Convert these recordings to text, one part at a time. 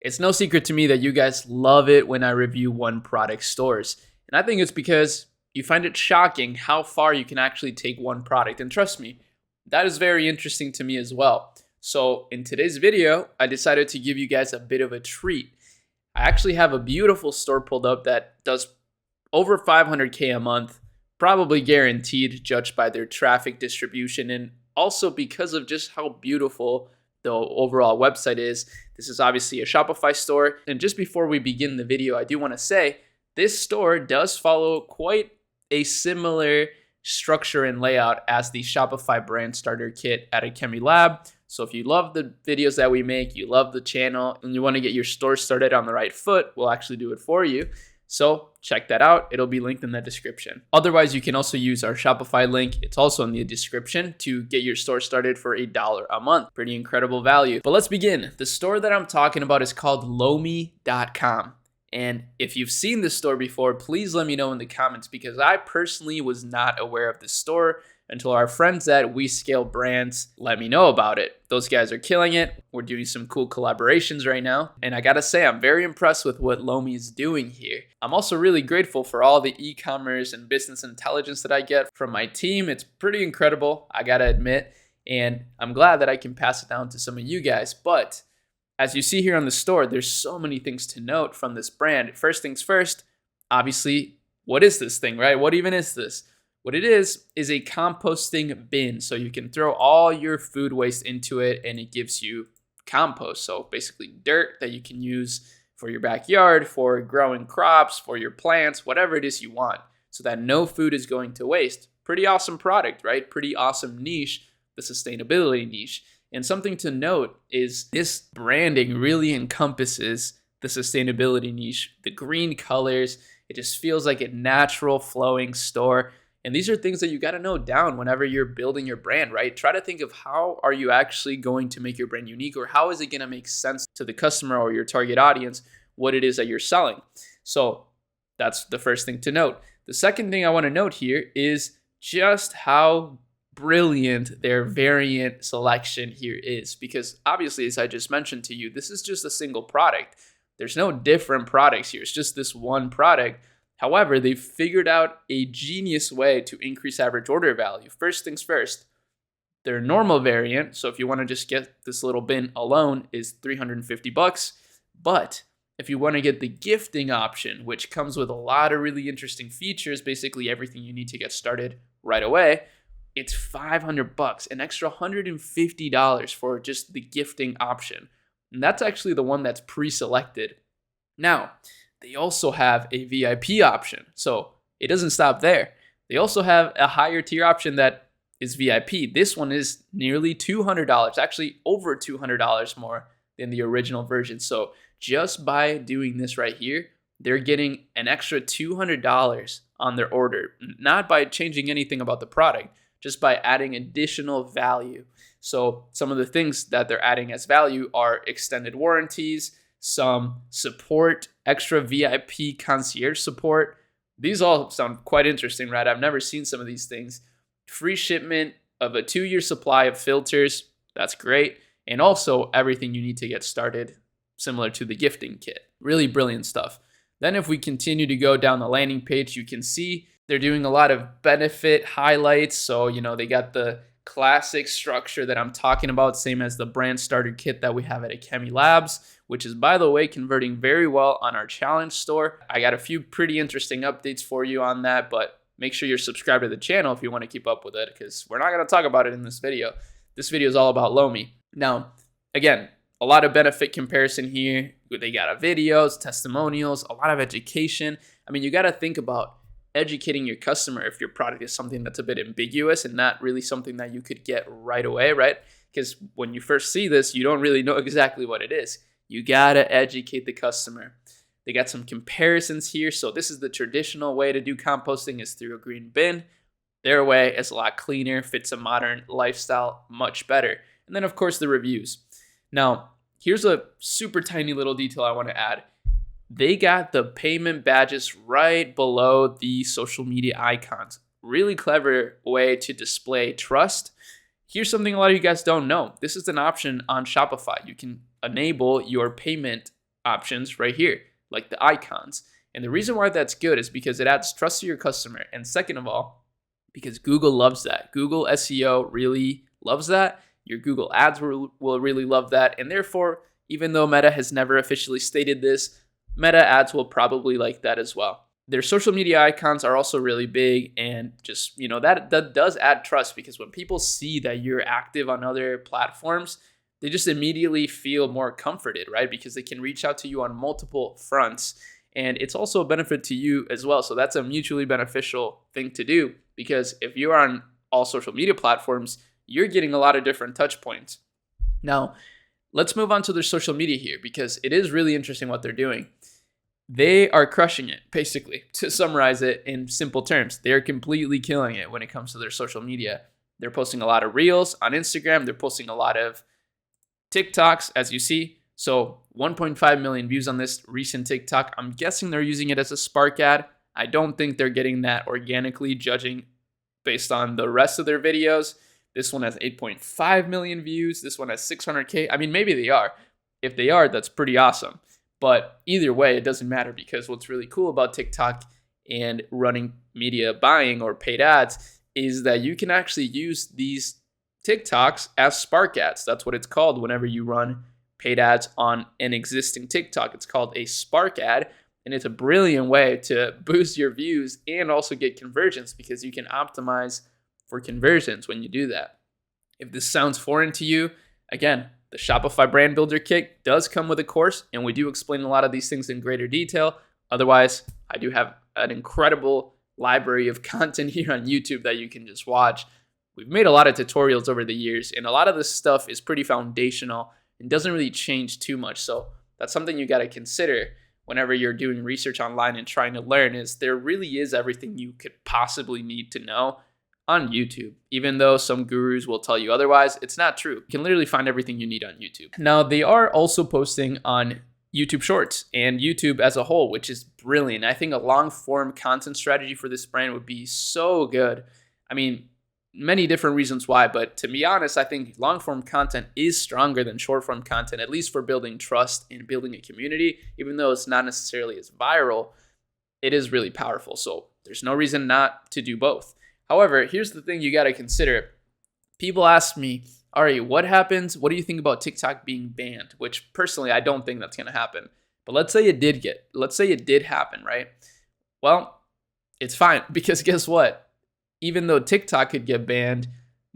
It's no secret to me that you guys love it when I review one product stores. And I think it's because you find it shocking how far you can actually take one product. And trust me, that is very interesting to me as well. So in today's video, I decided to give you guys a bit of a treat. I actually have a beautiful store pulled up that does over 500K a month, probably guaranteed, judged by their traffic distribution and also because of just how beautiful the overall website is. This is obviously a Shopify store. And just before we begin the video, I do want to say this store does follow quite a similar structure and layout as the Shopify brand starter kit at AKEMI Lab. So if you love the videos that we make, you love the channel, and you want to get your store started on the right foot, we'll actually do it for you. So check that out. It'll be linked in the description. Otherwise, you can also use our Shopify link. It's also in the description to get your store started for $1 a month. Pretty incredible value. But let's begin. The store that I'm talking about is called Lomi.com. And if you've seen this store before, please let me know in the comments because I personally was not aware of this store until our friends at We Scale Brands let me know about it. Those guys are killing it. We're doing some cool collaborations right now. And I gotta say, I'm very impressed with what Lomi is doing here. I'm also really grateful for all the e-commerce and business intelligence that I get from my team. It's pretty incredible, I gotta admit. And I'm glad that I can pass it down to some of you guys. But as you see here on the store, there's so many things to note from this brand. First things first, obviously, what is this thing, right? What even is this? What it is a composting bin. So you can throw all your food waste into it and it gives you compost. So basically dirt that you can use for your backyard, for growing crops, for your plants, whatever it is you want, so that no food is going to waste. Pretty awesome product, right? Pretty awesome niche, the sustainability niche. And something to note is this branding really encompasses the sustainability niche. The green colors, it just feels like a natural flowing store. And these are things that you got to know down whenever you're building your brand, right? Try to think of how are you actually going to make your brand unique, or how is it going to make sense to the customer or your target audience, what it is that you're selling. So that's the first thing to note. The second thing I want to note here is just how brilliant their variant selection here is, because obviously, as I just mentioned to you, this is just a single product. There's no different products here. It's just this one product. However, they've figured out a genius way to increase average order value. First things first, their normal variant, so if you want to just get this little bin alone, is $350. But if you want to get the gifting option, which comes with a lot of really interesting features, basically everything you need to get started right away, it's $500, an extra $150 for just the gifting option. And that's actually the one that's pre-selected. Now, they also have a VIP option. So it doesn't stop there. They also have a higher tier option that is VIP. This one is nearly $200, actually over $200 more than the original version. So just by doing this right here, they're getting an extra $200 on their order, not by changing anything about the product, just by adding additional value. So some of the things that they're adding as value are extended warranties, some support, extra VIP concierge support. These all sound quite interesting, right? I've never seen some of these things. Free shipment of a 2-year supply of filters. That's great. And also everything you need to get started, similar to the gifting kit. Really brilliant stuff. Then if we continue to go down the landing page, you can see they're doing a lot of benefit highlights. So, they got the classic structure that I'm talking about, same as the brand starter kit that we have at AKEMI Labs, which is, by the way, converting very well on our challenge store. I got a few pretty interesting updates for you on that, but make sure you're subscribed to the channel if you want to keep up with it, because we're not going to talk about it in this video. This video is all about Lomi. Now, again, a lot of benefit comparison here. They got videos, testimonials, a lot of education. I mean, you got to think about educating your customer if your product is something that's a bit ambiguous and not really something that you could get right away, right? Because when you first see this, you don't really know exactly what it is. You gotta educate the customer. They got some comparisons here. So this is the traditional way to do composting, is through a green bin. Their way is a lot cleaner, fits a modern lifestyle much better. And then of course the reviews. Now, here's a super tiny little detail I want to add. They got the payment badges right below the social media icons. Really clever way to display trust. Here's something a lot of you guys don't know. This is an option on Shopify. You can enable your payment options right here, like the icons. And the reason why that's good is because it adds trust to your customer. And second of all, because Google loves that. Google SEO really loves that. Your Google ads will really love that. And therefore, even though Meta has never officially stated this, Meta ads will probably like that as well. Their social media icons are also really big, and just, that does add trust, because when people see that you're active on other platforms, they just immediately feel more comforted, right? Because they can reach out to you on multiple fronts, and it's also a benefit to you as well. So that's a mutually beneficial thing to do, because if you're on all social media platforms, you're getting a lot of different touch points. Now, let's move on to their social media here, because it is really interesting what they're doing. They are crushing it, basically, to summarize it in simple terms. They're completely killing it when it comes to their social media. They're posting a lot of reels on Instagram. They're posting a lot of TikToks, as you see. So 1.5 million views on this recent TikTok. I'm guessing they're using it as a Spark ad. I don't think they're getting that organically, judging based on the rest of their videos. This one has 8.5 million views. This one has 600K. I mean, maybe they are. If they are, that's pretty awesome. But either way, it doesn't matter, because what's really cool about TikTok and running media buying or paid ads is that you can actually use these TikToks as Spark ads. That's what it's called whenever you run paid ads on an existing TikTok. It's called a Spark ad, and it's a brilliant way to boost your views and also get conversions, because you can optimize for conversions when you do that. If this sounds foreign to you, again, the Shopify Brand Builder Kit does come with a course, and we do explain a lot of these things in greater detail. Otherwise, I do have an incredible library of content here on YouTube that you can just watch. We've made a lot of tutorials over the years, and a lot of this stuff is pretty foundational and doesn't really change too much. So that's something you got to consider whenever you're doing research online and trying to learn, is there really is everything you could possibly need to know on YouTube. Even though some gurus will tell you otherwise, it's not true. You can literally find everything you need on YouTube. Now, they are also posting on YouTube Shorts and YouTube as a whole, which is brilliant. I think a long form content strategy for this brand would be so good. I mean, many different reasons why, but to be honest, I think long form content is stronger than short form content, at least for building trust and building a community. Even though it's not necessarily as viral, it is really powerful. So there's no reason not to do both. However, here's the thing you got to consider. People ask me, Arie, what happens? What do you think about TikTok being banned? Which personally, I don't think that's going to happen. But let's say it did happen, right? Well, it's fine, because guess what? Even though TikTok could get banned,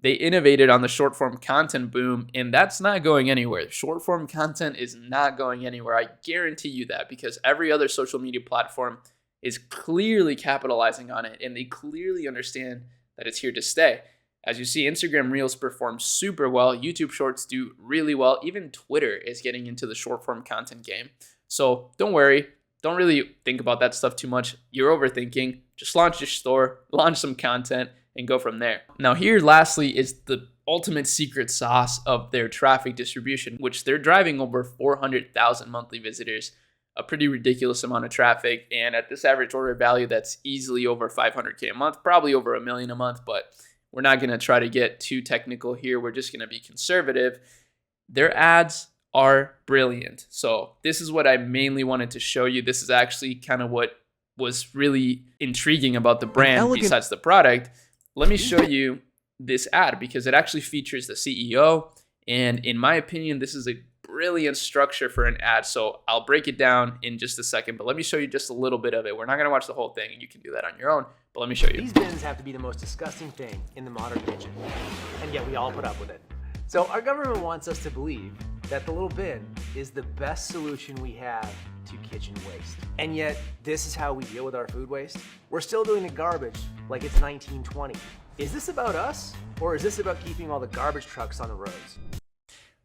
they innovated on the short form content boom, and that's not going anywhere. Short form content is not going anywhere. I guarantee you that, because every other social media platform is clearly capitalizing on it, and they clearly understand that it's here to stay. As you see, Instagram Reels perform super well. YouTube Shorts do really well. Even Twitter is getting into the short form content game. So don't worry. Don't really think about that stuff too much. You're overthinking. Just launch your store, launch some content, and go from there. Now here, lastly, is the ultimate secret sauce of their traffic distribution, which they're driving over 400,000 monthly visitors, a pretty ridiculous amount of traffic. And at this average order value, that's easily over 500K a month, probably over $1 million a month, but we're not going to try to get too technical here. We're just going to be conservative. Their ads are brilliant. So this is what I mainly wanted to show you. This is actually kind of what was really intriguing about the brand besides the product. Let me show you this ad, because it actually features the CEO. And in my opinion, this is a brilliant structure for an ad. So I'll break it down in just a second, but let me show you just a little bit of it. We're not going to watch the whole thing. You can do that on your own, but let me show you. These bins have to be the most disgusting thing in the modern kitchen, and yet we all put up with it. So our government wants us to believe that the little bin is the best solution we have to kitchen waste. And yet, this is how we deal with our food waste? We're still doing the garbage like it's 1920. Is this about us, or is this about keeping all the garbage trucks on the roads?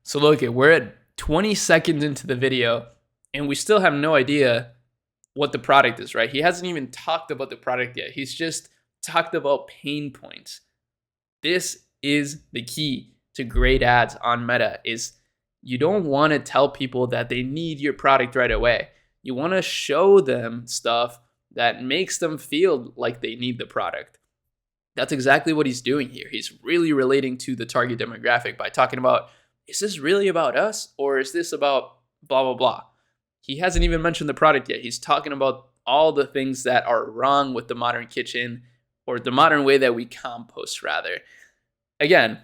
So look, we're at 20 seconds into the video, and we still have no idea what the product is, right? He hasn't even talked about the product yet. He's just talked about pain points. This is the key to great ads on Meta, is you don't want to tell people that they need your product right away. You want to show them stuff that makes them feel like they need the product. That's exactly what he's doing here. He's really relating to the target demographic by talking about, is this really about us, or is this about blah, blah, blah? he hasn't even mentioned the product yet. He's talking about all the things that are wrong with the modern kitchen, or the modern way that we compost, rather. Again,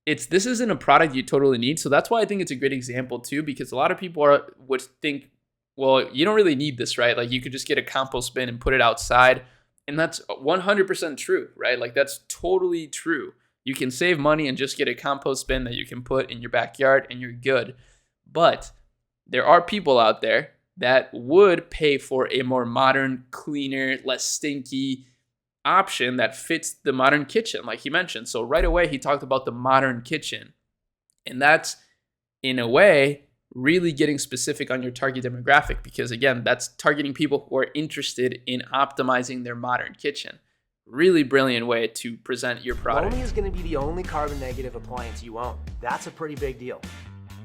this isn't a product you totally need. So that's why I think it's a great example too, because a lot of people would think, well, you don't really need this, right? Like you could just get a compost bin and put it outside. And that's 100% true, right? Like that's totally true. You can save money and just get a compost bin that you can put in your backyard and you're good. But there are people out there that would pay for a more modern, cleaner, less stinky option that fits the modern kitchen, like he mentioned. So right away, he talked about the modern kitchen. And that's, in a way, really getting specific on your target demographic, because again, that's targeting people who are interested in optimizing their modern kitchen. Really brilliant way to present your product. Lomi is going to be the only carbon negative appliance you own. That's a pretty big deal.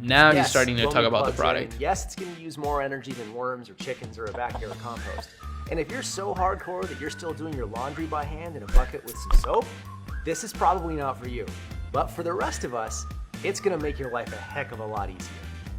Now he's starting to talk about the product. Yes, it's going to use more energy than worms or chickens or a backyard compost. And if you're so hardcore that you're still doing your laundry by hand in a bucket with some soap, this is probably not for you. But for the rest of us, it's going to make your life a heck of a lot easier.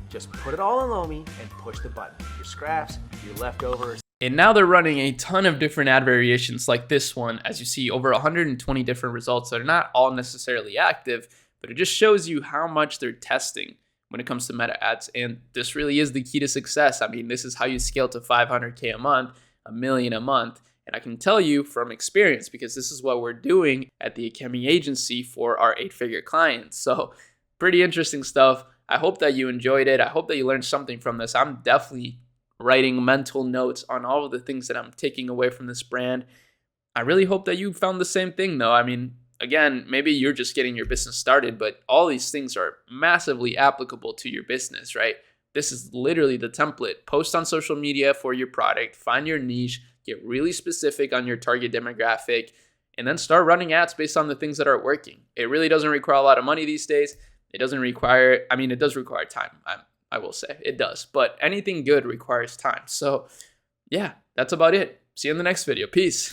Just put it all in Lomi and push the button. Your scraps, your leftovers. And now they're running a ton of different ad variations like this one. As you see, over 120 different results that are not all necessarily active, but it just shows you how much they're testing when it comes to meta ads. And this really is the key to success. I mean, this is how you scale to 500K a month, $1 million a month. And I can tell you from experience, because this is what we're doing at the AKEMI agency for our 8-figure clients. So pretty interesting stuff. I hope that you enjoyed it. I hope that you learned something from this. I'm definitely writing mental notes on all of the things that I'm taking away from this brand. I really hope that you found the same thing though. I mean, again, maybe you're just getting your business started, but all these things are massively applicable to your business, right? This is literally the template. Post on social media for your product, find your niche, get really specific on your target demographic, and then start running ads based on the things that are working. It really doesn't require a lot of money these days. It doesn't require, I mean, it does require time. I will say it does, but anything good requires time. So yeah, that's about it. See you in the next video. Peace.